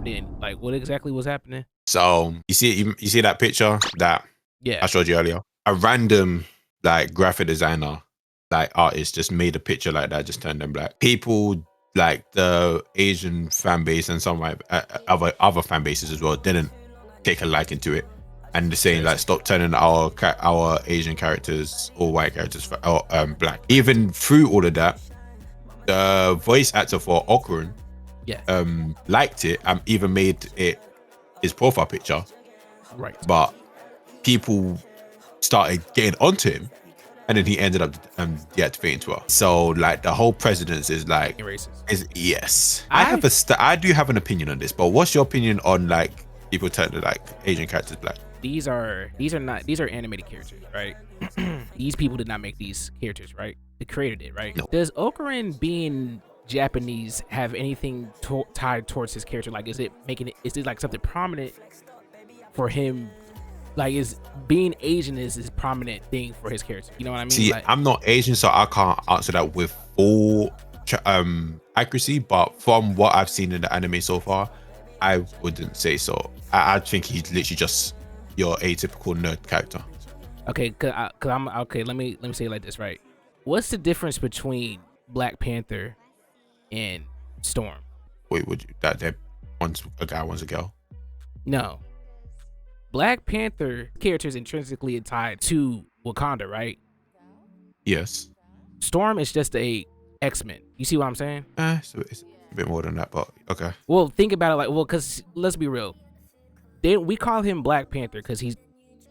tapped in. Like, what exactly was happening? So you see that picture that I showed you earlier? A random like graphic designer, like artist, just made a picture like that, just turned them black. People like the Asian fan base and some like other fan bases as well didn't take a liking to it, and they're saying like stop turning our Asian characters or white characters black. Even through all of that, the voice actor for Okarun liked it and even made it his profile picture, right? But people started getting onto him, and then he ended up deactivating Twitter. So like the whole precedence is like racist. Yes, I do have an opinion on this, but what's your opinion on like people turning like Asian characters black? These are animated characters, right? These people did not make these characters, right? They created it, right? No. Does Okarun being Japanese have anything tied towards his character? Like, is it like something prominent for him? Like, is being Asian is prominent thing for his character? You know what I mean? See, like, I'm not Asian, so I can't answer that with full accuracy. But from what I've seen in the anime so far, I wouldn't say so. I think he's literally just your atypical nerd character. Okay, cause I'm okay. Let me say it like this, right? What's the difference between Black Panther and Storm? Wait, would you that one's a guy, one's a girl? No. Black Panther character is intrinsically tied to Wakanda, right? Yes. Storm is just a X-Men. You see what I'm saying? So it's a bit more than that, but okay. Well, think about it like, well, because let's be real. We call him Black Panther because he's,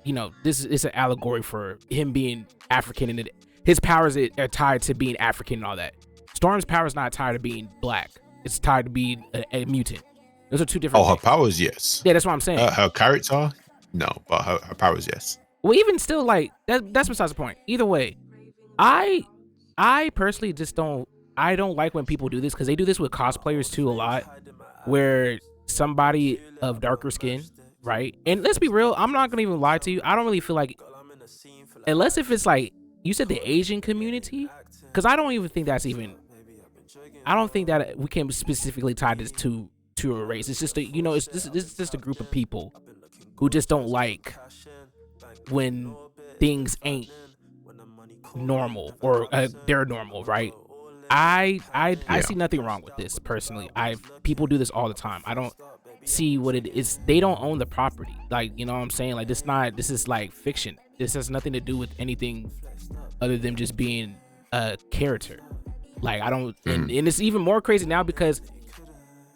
you know, this is an allegory for him being African, and his powers are tied to being African and all that. Storm's power is not tied to being black. It's tied to being a mutant. Those are two different things. Her powers, yes. Yeah, that's what I'm saying. Her character, no, but her powers, yes. Well, even still, like that's besides the point. Either way, I personally just don't like when people do this, because they do this with cosplayers too a lot, where somebody of darker skin, right? And let's be real, I'm not gonna even lie to you. I don't really feel like, unless if it's like you said the Asian community, because I don't even think that's even. I don't think that we can specifically tie this to a race. It's just this is just a group of people who just don't like when things ain't normal, or they're normal, right? I see nothing wrong with this personally. People do this all the time. I don't see what it is. They don't own the property. Like, you know what I'm saying? Like, this is like fiction. This has nothing to do with anything other than just being a character. Like, I don't, and it's even more crazy now because,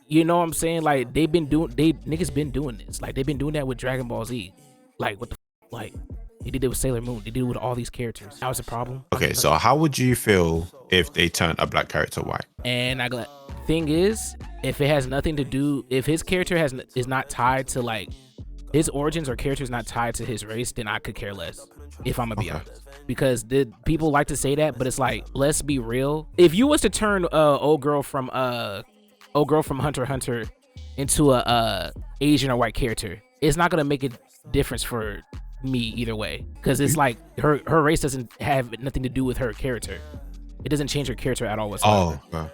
you know what I'm saying? Like, niggas been doing this. Like, they've been doing that with Dragon Ball Z. Like, what the like, they did it with Sailor Moon. They did it with all these characters. That was a problem. Okay, so how would you feel if they turned a black character white? And thing is, if it has nothing to do, if his character is not tied to, like, his origins or character is not tied to his race, then I could care less, if I'm gonna be honest. Because people like to say that, but it's like, let's be real. If you was to turn old girl from Hunter x Hunter into a Asian or white character, it's not gonna make a difference for me either way, because it's like her race doesn't have nothing to do with her character. It doesn't change her character at all whatsoever. Oh, okay.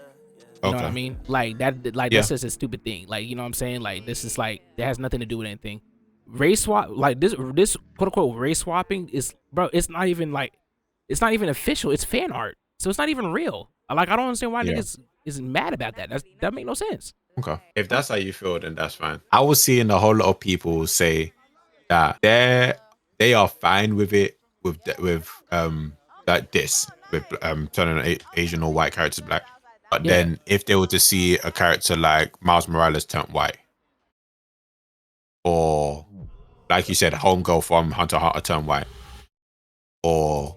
You know what I mean? Like that. Like, that's just a stupid thing. Like, you know what I'm saying? Like, this is like, that has nothing to do with anything. Race swap, like this quote unquote race swapping is, bro, it's not even official. It's fan art, so it's not even real. Like, I don't understand why niggas is mad about that. That make no sense. Okay, if that's how you feel, then that's fine. I was seeing a whole lot of people say that they are fine with it, with like this, with turning Asian or white characters black. But then if they were to see a character like Miles Morales turn white, or like you said, Homegirl from Hunter x Hunter turn white, or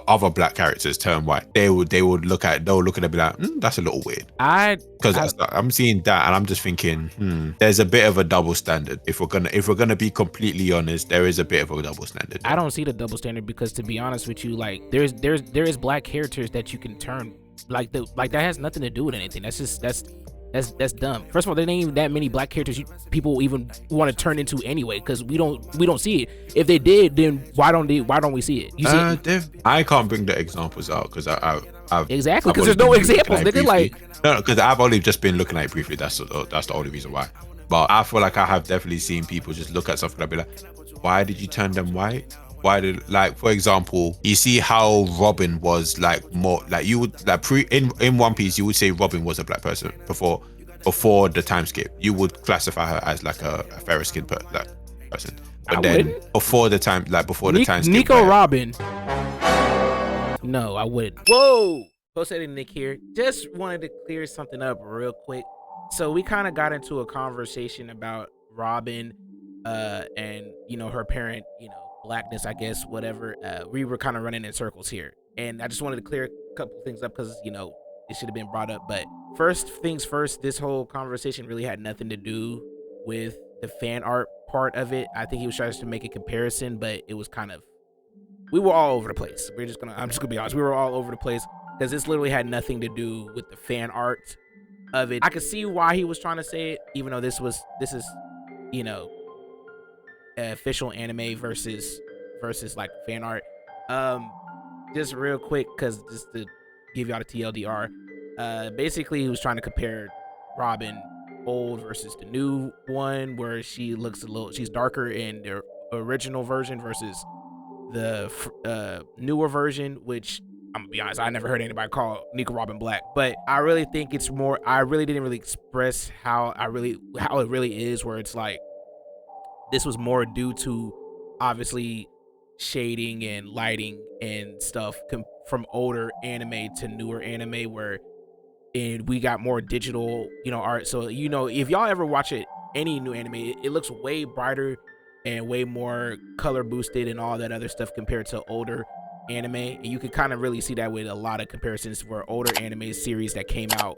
other black characters turn white, they'll look at it and be like, that's a little weird. Because I'm seeing that and I'm just thinking, there's a bit of a double standard. If we're gonna be completely honest, there is a bit of a double standard. I don't see the double standard, because to be honest with you, like, there is black characters that you can turn, like that has nothing to do with anything. That's That's dumb. First of all, there ain't even that many black characters people even want to turn into anyway, because we don't see it. If they did, then why don't we see it? You see I can't bring the examples out because I've exactly, because there's no examples. Nigga, like no, because I've only just been looking at it briefly. That's the only reason why. But I feel like I have definitely seen people just look at something and be like, why did you turn them white? Why did, like, for example, you see how Robin was like more like, you would like in One Piece, you would say Robin was a black person before the time skip. You would classify her as like a fairer skinned person. But then before the time skip, Nico Robin. No, I wouldn't. Whoa! Post-editing Nick here. Just wanted to clear something up real quick. So we kind of got into a conversation about Robin, and her parent, blackness, I guess, whatever. We were kind of running in circles here, and I just wanted to clear a couple things up because it should have been brought up. But first things first, this whole conversation really had nothing to do with the fan art part of it. I think he was trying to make a comparison, but it was kind of, we were all over the place. I'm just gonna be honest, we were all over the place because this literally had nothing to do with the fan art of it. I could see why he was trying to say it, even though this is official anime versus like fan art. Just real quick, because just to give y'all the TLDR, basically he was trying to compare Robin old versus the new one, where she's darker in the original version versus the newer version, which I'm gonna be honest, I never heard anybody call Nico Robin black, but I really think it's more, I really didn't really express how it really is, where it's like this was more due to obviously shading and lighting and stuff from older anime to newer anime, and we got more digital art. So if y'all ever watch any new anime, it looks way brighter and way more color boosted and all that other stuff compared to older anime. And you can kind of really see that with a lot of comparisons for older anime series that came out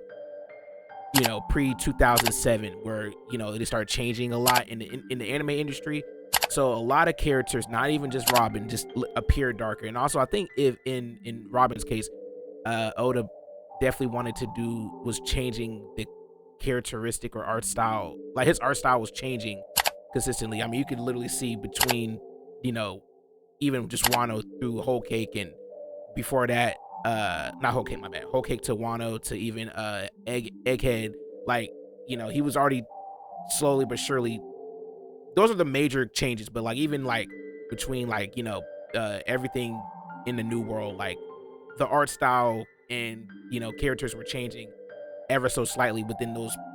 pre 2007, where they started changing a lot in the anime industry. So a lot of characters, not even just Robin, just appear darker. And also I think if in Robin's case, Oda definitely was changing the characteristic or art style. Like his art style was changing consistently. I mean, you could literally see between even just Wano through Whole Cake, and before that, not Whole Cake, my bad, Whole Cake to Wano to even Egghead. Like he was already slowly but surely, those are the major changes. But like even like between like everything in the new world, like the art style and characters were changing ever so slightly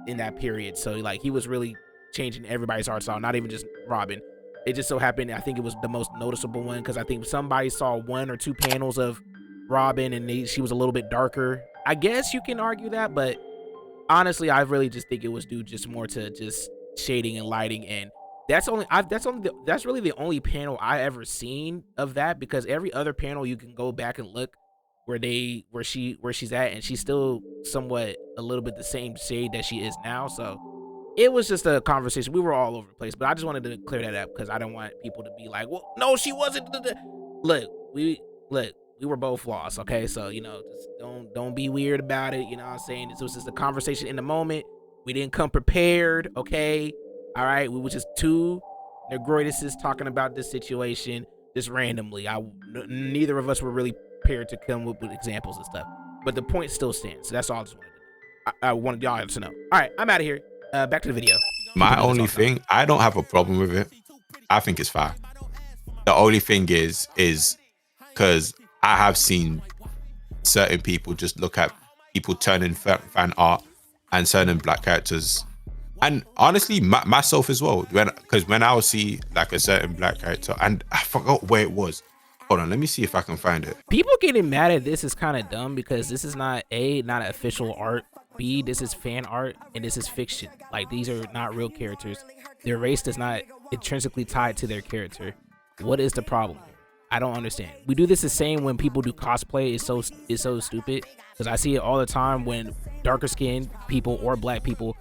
in that period. So like he was really changing everybody's art style, not even just Robin. It just so happened, I think it was the most noticeable one, because I think somebody saw 1 or 2 panels of Robin and she was a little bit darker. I guess you can argue that, but honestly, I really just think it was due just more to just shading and lighting, and that's really the only panel I ever seen of that, because every other panel you can go back and look where she's at, and she's still somewhat a little bit the same shade that she is now. So it was just a conversation. We were all over the place, but I just wanted to clear that up because I don't want people to be like, well, no, she wasn't. Look, we were both lost, okay? So, just don't be weird about it, you know what I'm saying? This was just a conversation in the moment. We didn't come prepared, okay? All right, we were just two Negroiduses talking about this situation just randomly. Neither of us were really prepared to come up with examples and stuff, but the point still stands. So that's all I just wanted to know. I wanted y'all to know. All right, I'm out of here. Back to the video. My only thing, I don't have a problem with it. I think it's fine. The only thing is because I have seen certain people just look at people turning fan art and certain black characters, and honestly myself as well, because when I would see like a certain black character, and I forgot where it was. Hold on, let me see if I can find it. People getting mad at this is kind of dumb, because this is not an official art. B, this is fan art, and this is fiction. Like, these are not real characters. Their race does not intrinsically tied to their character. What is the problem here? I don't understand. We do this the same when people do cosplay. It's so stupid, because I see it all the time when darker skinned people or black people,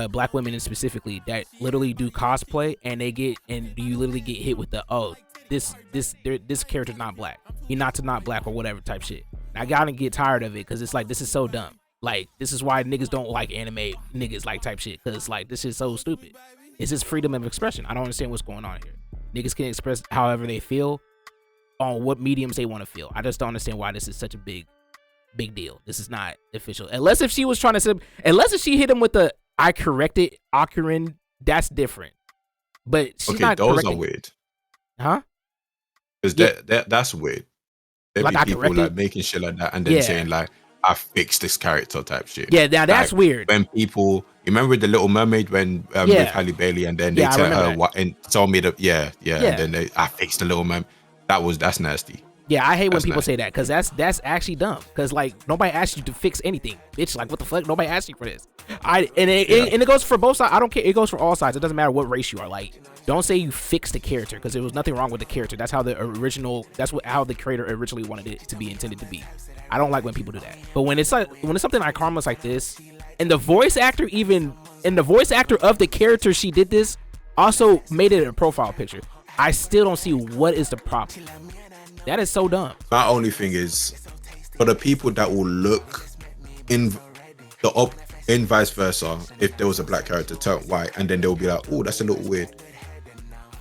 black women specifically, that literally do cosplay, and you literally get hit with the, oh, this character's not black. He's not black or whatever type shit. I gotta get tired of it, because it's like, this is so dumb. Like, this is why niggas don't like anime niggas like type shit, because like this is so stupid. It's just freedom of expression. I don't understand what's going on here. Niggas can express however they feel on what mediums they want to feel. I just don't understand why this is such a big deal. This is not official. Unless if she was trying to, unless if she hit him with the I corrected Ocarina, that's different. But she's not those correcting. are weird. Huh? Because that's weird. There Like, be I people corrected? like making shit like that and then saying like, I fixed this character type shit. Yeah, now that's like, weird. When people, you remember the Little Mermaid when with Halle Bailey, and then they tell her what and told me that and then I fixed the Little Mermaid. That's nasty. Yeah, I hate when people say that, because that's actually dumb. Because like, nobody asked you to fix anything, bitch. Like, what the fuck? Nobody asked you for this. And it goes for both sides. I don't care. It goes for all sides. It doesn't matter what race you are. Like, don't say you fixed the character, because there was nothing wrong with the character. That's how how the creator originally wanted it to be intended to be. I don't like when people do that. But when it's something like harmless like this, and the voice actor of the character she did this also made it a profile picture, I still don't see what is the problem. That is so dumb. My only thing is, for the people that will look in vice versa, if there was a black character turned white, and then they'll be like, oh, that's a little weird.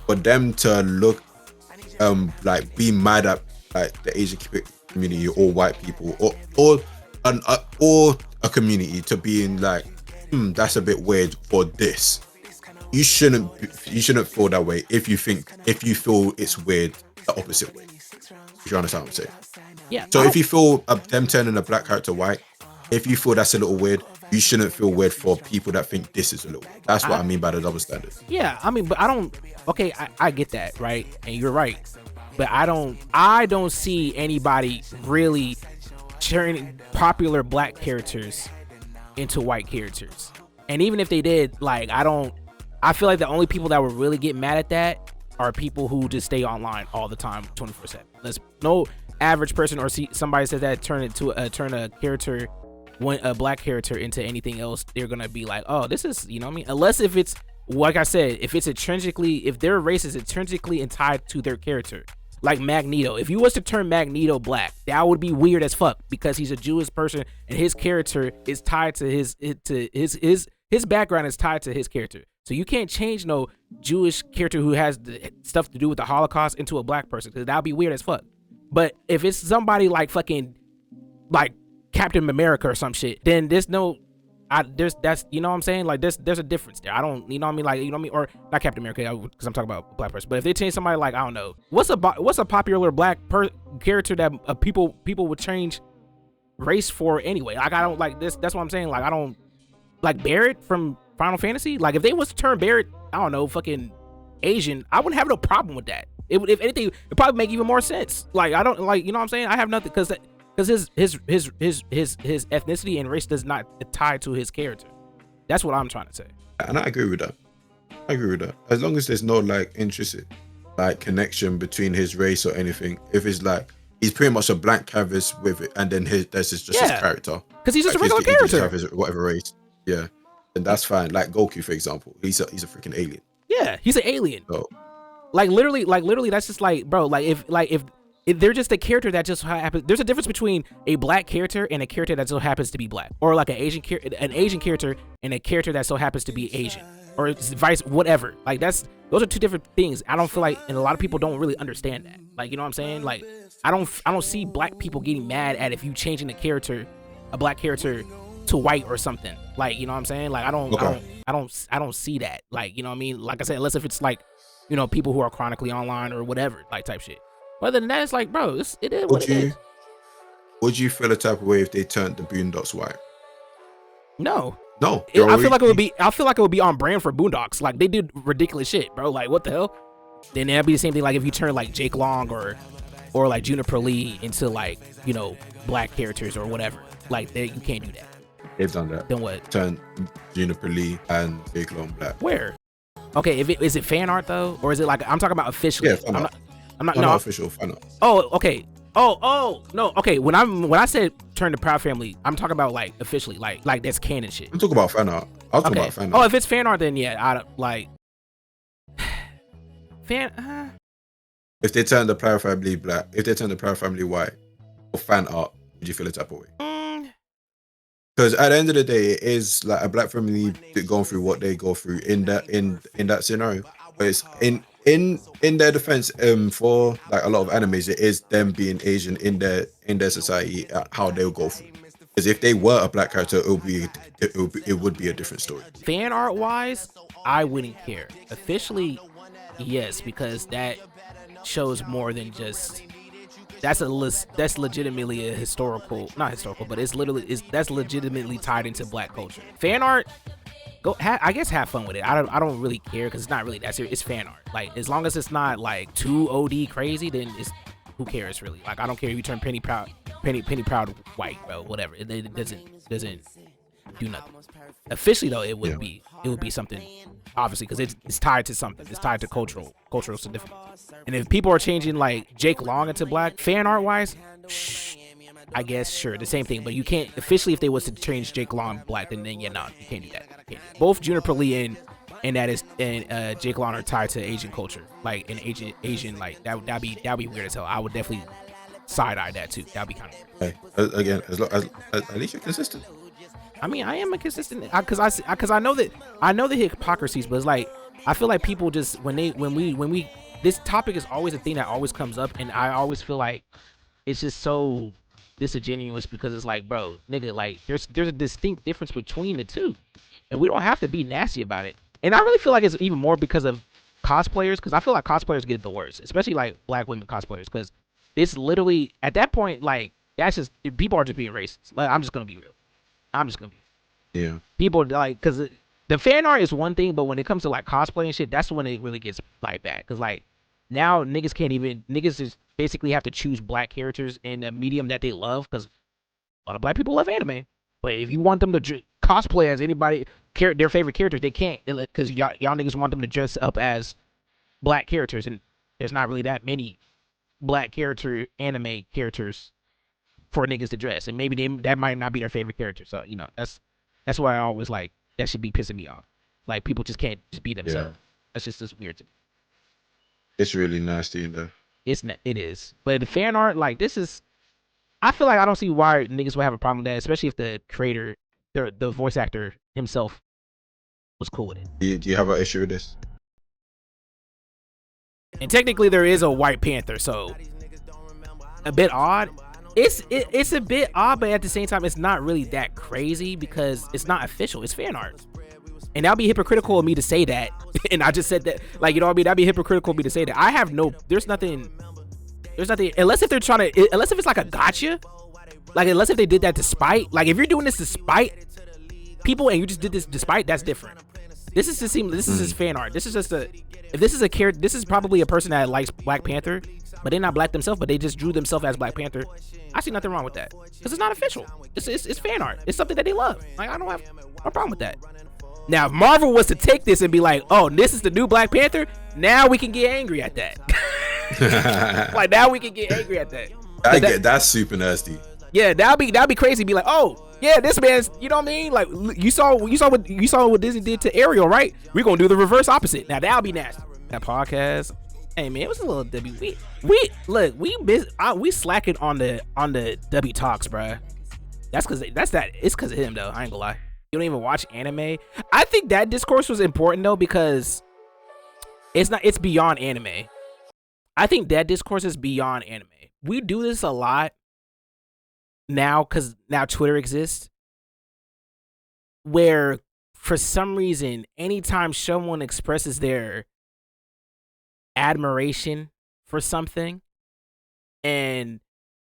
For them to look like be mad at like the Asian community or white people or a community to being like, that's a bit weird for this. You shouldn't feel that way if you feel it's weird the opposite way. If you understand what I'm saying? Yeah. So if you feel them turning a black character white, if you feel that's a little weird, you shouldn't feel weird for people that think this is a little weird. That's what I mean by the double standard. Yeah, I mean, but I don't. Okay, I get that, right? And you're right. But I don't see anybody really turning popular black characters into white characters. And even if they did, like, I feel like the only people that would really get mad at that are people who just stay online all the time, 24/7. There's no average person or see somebody says that turn a character, a black character, into anything else, they're gonna be like, oh, this is, you know what I mean? Unless if it's, like I said, if their race is intrinsically tied to their character. Like Magneto. If you was to turn Magneto black, that would be weird as fuck, because he's a Jewish person and his character is tied to his background is tied to his character. So you can't change no Jewish character who has stuff to do with the Holocaust into a black person, because that'd be weird as fuck. But if it's somebody like fucking like Captain America or some shit, then that's, you know what I'm saying? Like, there's a difference there. I don't, you know what I mean? Like, you know what I mean? Or not Captain America, because I'm talking about a black person. But if they change somebody like, I don't know, what's a popular black character that people would change race for anyway? Like, I don't like this. That's what I'm saying. Like, I don't like Barrett from Final Fantasy. Like, if they was to turn Barrett, I don't know, fucking Asian, I wouldn't have no problem with that. If anything, it'd probably make even more sense. Like, I don't, like, you know what I'm saying? I have nothing, because his ethnicity and race does not tie to his character. That's what I'm trying to say. And I agree with that. As long as there's no like intrinsic like connection between his race or anything. If it's like he's pretty much a blank canvas with it, and then his character, because he's just like, a regular character, have his whatever race. Yeah, and that's fine. Like Goku, for example, he's a freaking alien. Yeah, he's an alien. So, like literally, that's just like, bro. If they're just a character that just happens. There's a difference between a black character and a character that still happens to be black, or like an Asian character and a character that still happens to be Asian, or vice whatever. Like, those are two different things. I don't feel like, and a lot of people don't really understand that. Like, you know what I'm saying? Like, I don't see black people getting mad at if you changing a black character to white or something. Like, you know what I'm saying? Like, I don't see that. Like, you know what I mean? Like I said, unless if it's like, you know, people who are chronically online or whatever, like type shit. Other than that, it's like, bro, it is what it is. Would you feel a type of way if they turned the Boondocks white? No. I feel like it would be on brand for Boondocks. Like, they did ridiculous shit, bro. Like, what the hell? Then that'd be the same thing. Like, if you turn like Jake Long or like Juniper Lee into, like, you know, black characters or whatever. Like, you can't do that. They've done that. Then what? Turn Juniper Lee and Jake Long black. Where? Okay, is it fan art though, or is it like, I'm talking about officially? Yeah, fan art. I'm not official fan art. Oh, okay. Oh, no. Okay, when I said turn to Proud Family, I'm talking about like officially, like that's canon shit. I'm talking about fan art. I'll talk about fan art. Oh, if it's fan art, then yeah, I don't like fan. If they turn the Proud Family black, if they turn the Proud Family white, for fan art, would you feel a type of way? Because at the end of the day, it is like a black family going through what they go through in that scenario. But it's in their defense, for like a lot of animes, it is them being Asian in their society, how they'll go through. Because if they were a black character, it would be a different story. Fan art wise, I wouldn't care. Officially, yes, because that shows more than just. That's legitimately a not historical, but that's legitimately tied into black culture. Fan art, I guess have fun with it. I don't really care because it's not really that serious. It's fan art. Like as long as it's not like too OD crazy, then who cares really? Like I don't care if you turn Penny Proud white, bro. Whatever. It doesn't do nothing. Officially though, it would be something. Obviously, because it's tied to something. It's tied to cultural significance. And if people are changing like Jake Long into black, fan art wise, I guess sure the same thing. But you can't officially if they was to change Jake Long black, then yeah, no, you can't do that. Both Juniper Lee and Jake Long are tied to Asian culture, like an Asian like that'd be weird as hell. I would definitely side eye that too. That'd be kind of weird. Hey, again, as at least you're consistent. I mean, I am a consistent because I know the hypocrisies, but it's like I feel like people just when we this topic is always a thing that always comes up, and I always feel like it's just so disingenuous because it's like, bro, nigga, like there's a distinct difference between the two, and we don't have to be nasty about it. And I really feel like it's even more because of cosplayers, because I feel like cosplayers get the worst, especially like black women cosplayers, because it's literally at that point like that's just people are just being racist. Like I'm just gonna be real. Yeah. People like because the fan art is one thing, but when it comes to like cosplay and shit, that's when it really gets like bad. Because like now niggas just basically have to choose black characters in a medium that they love. Because a lot of black people love anime, but if you want them to cosplay as anybody their favorite characters, they can't because y'all niggas want them to dress up as black characters, and there's not really that many black anime characters for niggas to dress, and maybe that might not be their favorite character. So that's why I always like that should be pissing me off. Like people just can't just be themselves. Yeah. That's just weird to me. It's really nasty in there. It is, but the fan art like this is. I feel like I don't see why niggas would have a problem with that, especially if the creator, the voice actor himself, was cool with it. Do you have an issue with this? And technically, there is a White Panther, so a bit odd. It's a bit odd, but at the same time, it's not really that crazy because it's not official. It's fan art, and that'd be hypocritical of me to say that. And I just said that, like, you know what I mean? That'd be hypocritical of me to say that. I have no. There's nothing. Unless if they're trying to. Unless if it's like a gotcha. Like unless if they did that to spite. Like if you're doing this to spite people and you just did this despite, that's different. This is just fan art. This is just if this is a character, this is probably a person that likes Black Panther, but they're not black themselves, but they just drew themselves as Black Panther. I see nothing wrong with that because it's not official. It's fan art. It's something that they love. Like I don't have no problem with that. Now, if Marvel was to take this and be like, "Oh, this is the new Black Panther," now we can get angry at that. Like now we can get angry at that. That's super nasty. Yeah, that'd be crazy. Be like, "Oh, yeah, this man's," you know what I mean? Like you saw what Disney did to Ariel, right? We're gonna do the reverse opposite. Now that'll be nasty. That podcast, hey man, it was a little W. We slacking on the W talks, bruh. It's because of him though. I ain't gonna lie. You don't even watch anime. I think that discourse was important though because it's beyond anime. I think that discourse is beyond anime. We do this a lot now because now Twitter exists, where for some reason, anytime someone expresses their admiration for something, and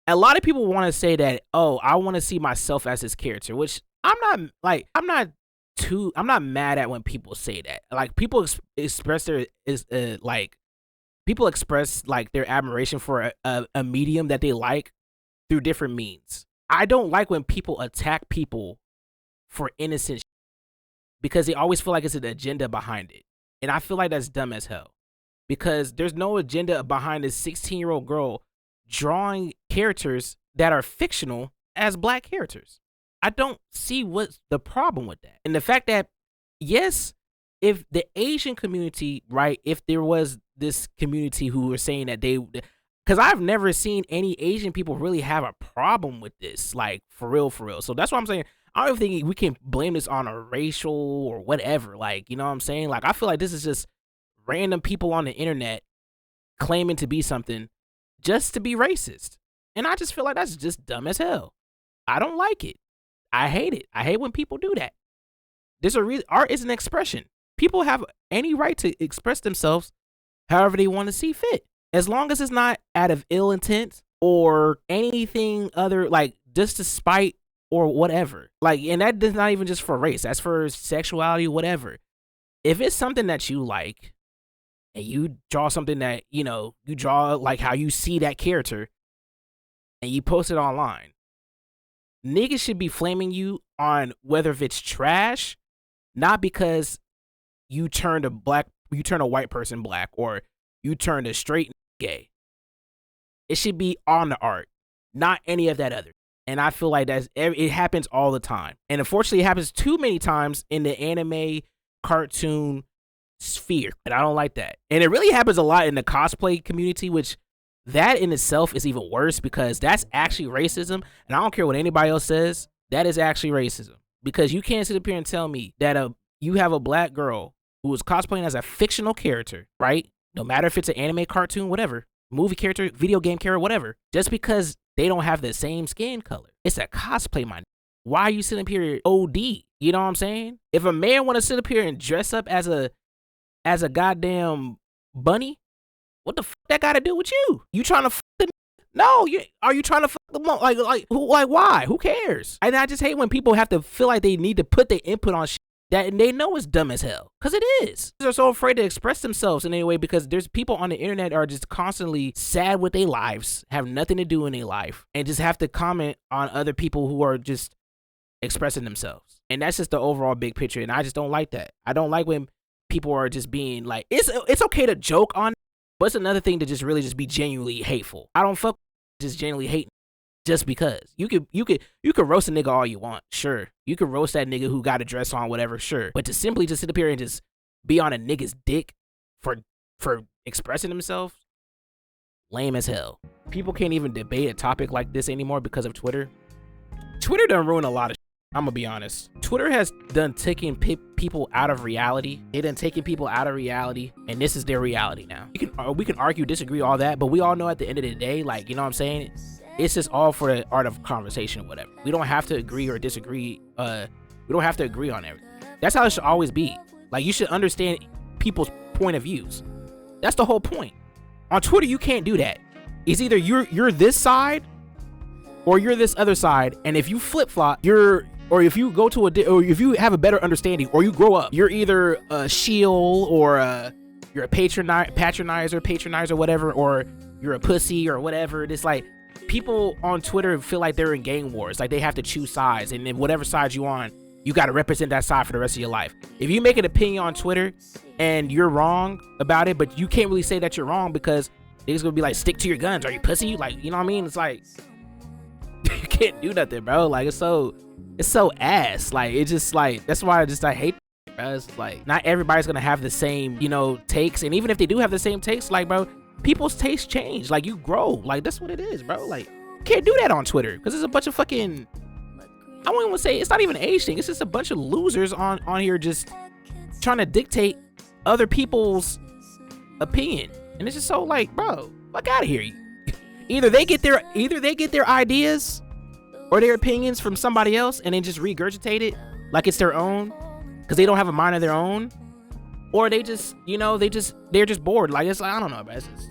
a lot of people want to say that, oh, I want to see myself as this character, which I'm not mad at when people say that. Like people express their admiration for a medium that they like through different means. I don't like when people attack people for innocent because they always feel like it's an agenda behind it. And I feel like that's dumb as hell because there's no agenda behind this 16-year-old girl drawing characters that are fictional as black characters. I don't see what's the problem with that. And the fact that, yes, if the Asian community, right, if there was this community who were saying that because I've never seen any Asian people really have a problem with this, like for real. So that's why I'm saying I don't think we can blame this on a racial or whatever. Like, you know what I'm saying? Like, I feel like this is just random people on the internet claiming to be something just to be racist. And I just feel like that's just dumb as hell. I don't like it. I hate it. I hate when people do that. There's a reason. Art is an expression. People have any right to express themselves however they want to see fit, as long as it's not out of ill intent or anything other, like just to spite or whatever. Like, and that is not even just for race. That's for sexuality, whatever. If it's something that you like and you draw something that, you know, you draw like how you see that character and you post it online, niggas should be flaming you on whether if it's trash, not because you turned a white person black or you turned a straight gay. It should be on the art, not any of that other. And I feel like it happens all the time. And unfortunately, it happens too many times in the anime cartoon sphere. And I don't like that. And it really happens a lot in the cosplay community, which that in itself is even worse because that's actually racism. And I don't care what anybody else says. That is actually racism. Because you can't sit up here and tell me that you have a black girl who is cosplaying as a fictional character, right? No matter if it's an anime, cartoon, whatever, movie character, video game character, whatever, just because they don't have the same skin color. It's a cosplay, man. Why are you sitting up here OD? You know what I'm saying? If a man want to sit up here and dress up as a goddamn bunny, what the fuck that got to do with you? You trying to fuck the No, are you trying to fuck them up? Like why? Who cares? And I just hate when people have to feel like they need to put their input on shit that they know is dumb as hell. Because it is. They're so afraid to express themselves in any way because there's people on the internet are just constantly sad with their lives, have nothing to do in their life, and just have to comment on other people who are just expressing themselves. And that's just the overall big picture. And I just don't like that. I don't like when people are just being like, it's okay to joke on it, but it's another thing to just really just be genuinely hateful. I don't fuck just genuinely hate just because. You could roast a nigga all you want, sure. You could roast that nigga who got a dress on, whatever, sure. But to simply just sit up here and just be on a nigga's dick for expressing himself, lame as hell. People can't even debate a topic like this anymore because of Twitter. Twitter done ruined a lot of shit, I'm gonna be honest. Twitter has done taking people out of reality. They done taking people out of reality, and this is their reality now. We can argue, disagree, all that, but we all know at the end of the day, like, you know what I'm saying? It's just all for the art of conversation or whatever. We don't have to agree or disagree. We don't have to agree on everything. That's how it should always be. Like, you should understand people's point of views. That's the whole point. On Twitter, you can't do that. It's either you're this side or you're this other side, and if you flip-flop, or if you go to or if you have a better understanding, or you grow up, you're either a shield or you're a patronizer, whatever, or you're a pussy or whatever. It's like people on Twitter feel like they're in gang wars, like they have to choose sides, and then whatever side you on, you got to represent that side for the rest of your life. If you make an opinion on Twitter and you're wrong about it, but you can't really say that you're wrong because they're just gonna be like, stick to your guns, are you pussy? Like, you know what I mean? It's like you can't do nothing, bro. Like, it's so ass. Like, it's just like, that's why I hate it, bro. It's like, not everybody's gonna have the same, you know, takes, and even if they do have the same takes, like, bro, people's tastes change. Like, you grow. Like, that's what it is, bro. Like, you can't do that on Twitter because there's a bunch of fucking, I won't even say, it's not even an age thing. It's just a bunch of losers on here just trying to dictate other people's opinion, and it's just so like, bro, fuck out of here. Either they get their ideas or their opinions from somebody else and then just regurgitate it like it's their own because they don't have a mind of their own, or they just, you know, they're just bored. Like, it's like, I don't know, but it's just,